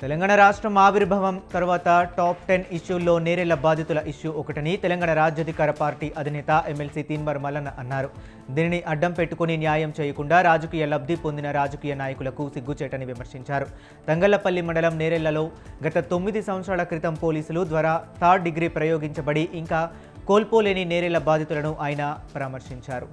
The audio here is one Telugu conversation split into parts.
తెలంగాణ రాష్ట్రం ఆవిర్భావం తర్వాత టాప్ 10 ఇష్యూల్లో నేరెళ్ల బాధితుల ఇష్యూ ఒకటని తెలంగాణ రాజ్యాధికార పార్టీ అధినేత ఎమ్మెల్సీ తీన్మార్ మల్లన్న అన్నారు. దీనిని అడ్డం పెట్టుకుని న్యాయం చేయకుండా రాజకీయ లబ్ధి పొందిన రాజకీయ నాయకులకు సిగ్గుచేటని విమర్శించారు. తంగళ్లపల్లి మండలం నేరెళ్లలో గత 9 సంవత్సరాల క్రితం పోలీసులు ద్వారా థర్డ్ డిగ్రీ ప్రయోగించబడి ఇంకా కోల్పోలేని నేరెళ్ల బాధితులను ఆయన పరామర్శించారు.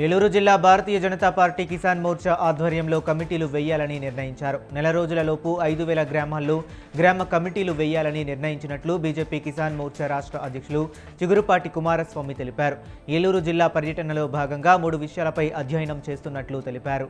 ఏలూరు జిల్లా భారతీయ జనతా పార్టీ కిసాన్ మోర్చా ఆధ్వర్యంలో కమిటీలు వేయాలని నిర్ణయించారు. నెల రోజులలోపు 5,000 గ్రామాల్లో గ్రామ కమిటీలు వేయాలని నిర్ణయించినట్లు బీజేపీ కిసాన్ మోర్చా రాష్ట్ర అధ్యక్షులు చిగురుపాటి కుమారస్వామి తెలిపారు. ఏలూరు జిల్లా పర్యటనలో భాగంగా 3 విషయాలపై అధ్యయనం చేస్తున్నట్లు తెలిపారు.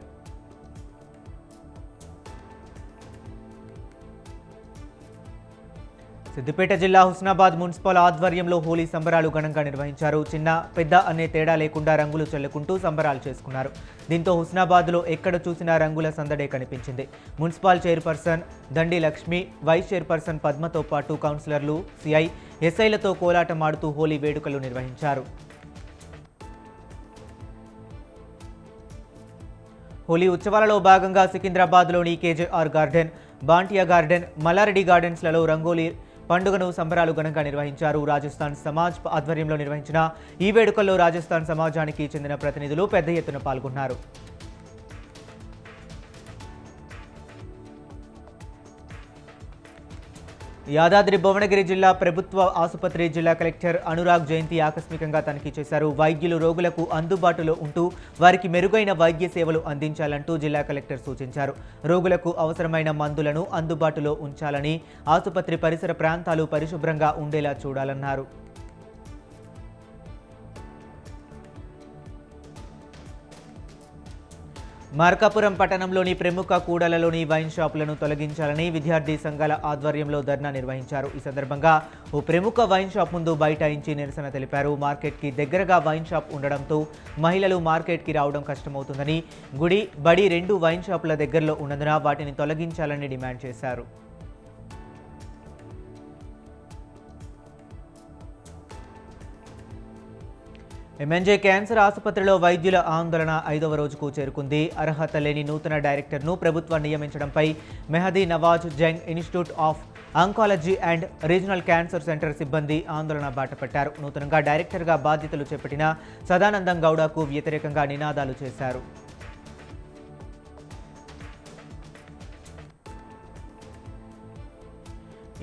సిద్దిపేట జిల్లా హుస్నాబాద్ మున్సిపల్ ఆధ్వర్యంలో హోలీ సంబరాలు ఘనంగా నిర్వహించారు. చిన్న పెద్ద అనే తేడా లేకుండా రంగులు చల్లుకుంటూ సంబరాలు చేసుకున్నారు. దీంతో హుస్నాబాద్లో ఎక్కడ చూసినా రంగుల సందడే కనిపించింది. మున్సిపల్ చైర్పర్సన్ దండి లక్ష్మి, వైస్ చైర్పర్సన్ పద్మతో పాటు కౌన్సిలర్లు, సిఐ, ఎస్ఐలతో కోలాటమాడుతూ హోలీ వేడుకలు నిర్వహించారు. హోలీ ఉత్సవాలలో భాగంగా సికింద్రాబాద్లోని KJR garden, బాంటియా garden, Mallareddy గార్డెన్స్లలో rangoli పండుగను సంబరాలు ఘనంగా నిర్వహించారు. రాజస్థాన్ సమాజ్ ఆధ్వర్యంలో నిర్వహించిన ఈ వేడుకల్లో రాజస్థాన్ సమాజానికి చెందిన ప్రతినిధులు పెద్ద ఎత్తున పాల్గొన్నారు. యాదాద్రి భువనగిరి జిల్లా ప్రభుత్వ ఆసుపత్రి జిల్లా కలెక్టర్ అనురాగ్ జయంతి ఆకస్మికంగా తనిఖీ చేశారు. వైద్యులు రోగులకు అందుబాటులో ఉంటూ వారికి మెరుగైన వైద్య సేవలు అందించాలంటూ జిల్లా కలెక్టర్ సూచించారు. రోగులకు అవసరమైన మందులను అందుబాటులో ఉంచాలని, ఆసుపత్రి పరిసర ప్రాంతాలు పరిశుభ్రంగా ఉండేలా చూడాలన్నారు. మార్కాపురం పట్టణంలోని ప్రముఖ కూడలలోని వైన్ షాపులను తొలగించాలని విద్యార్థి సంఘాల ఆధ్వర్యంలో ధర్నా నిర్వహించారు. ఈ సందర్భంగా ఓ ప్రముఖ వైన్ షాప్ ముందు బైఠాయించి నిరసన తెలిపారు. మార్కెట్కి దగ్గరగా వైన్ షాప్ ఉండడంతో మహిళలు మార్కెట్కి రావడం కష్టమవుతుందని, గుడి, బడి 2 వైన్ షాపుల దగ్గరలో ఉన్నందున వాటిని తొలగించాలని డిమాండ్ చేశారు. ఎంఎన్జే క్యాన్సర్ ఆసుపత్రిలో వైద్యుల ఆందోళన 5వ రోజుకు చేరుకుంది. అర్హత లేని నూతన డైరెక్టర్ను ప్రభుత్వం నియమించడంపై Mehdi Nawaz Jung institute of oncology and regional cancer centre సిబ్బంది ఆందోళన బాటపట్టారు. నూతనంగా డైరెక్టర్గా బాధ్యతలు చేపట్టిన సదానందం గౌడకు వ్యతిరేకంగా నినాదాలు చేశారు.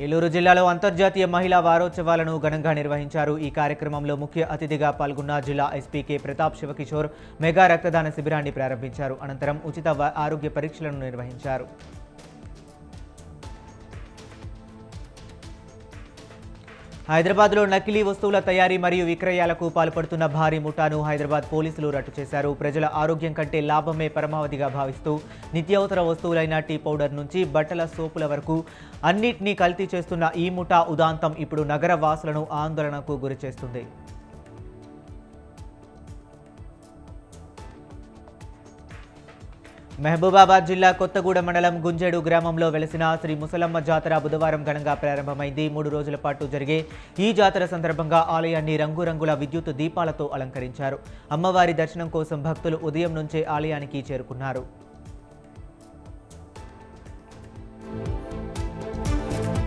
ఏలూరు జిల్లాలో అంతర్జాతీయ మహిళా వారోత్సవాలను ఘనంగా నిర్వహించారు. ఈ కార్యక్రమంలో ముఖ్య అతిథిగా పాల్గొన్న జిల్లా SP K Pratap Shiva Kishore mega రక్తదాన శిబిరాన్ని ప్రారంభించారు. అనంతరం ఉచిత ఆరోగ్య పరీక్షలను నిర్వహించారు. హైదరాబాద్లో నకిలీ వస్తువుల తయారీ మరియు విక్రయాలకు పాల్పడుతున్న భారీ ముఠాను హైదరాబాద్ పోలీసులు రట్టు చేశారు. ప్రజల ఆరోగ్యం కంటే లాభమే పరమావధిగా భావిస్తూ నిత్యావసర వస్తువులైన టీ పౌడర్ నుంచి బట్టల సోపుల వరకు అన్నిటినీ కల్తీ చేస్తున్న ఈ ముఠా ఉదాంతం ఇప్పుడు నగర వాసులను ఆందోళనకు గురిచేస్తుంది. మహబూబాబాద్ జిల్లా కొత్తగూడ మండలం గుంజేడు గ్రామంలో వెలిసిన శ్రీ ముసలమ్మ జాతర బుధవారం ఘనంగా ప్రారంభమైంది. 3 రోజుల పాటు జరిగే ఈ జాతర సందర్భంగా ఆలయాన్ని రంగురంగుల విద్యుత్ దీపాలతో అలంకరించారు. అమ్మవారి దర్శనం కోసం భక్తులు ఉదయం నుంచే ఆలయానికి చేరుకున్నారు.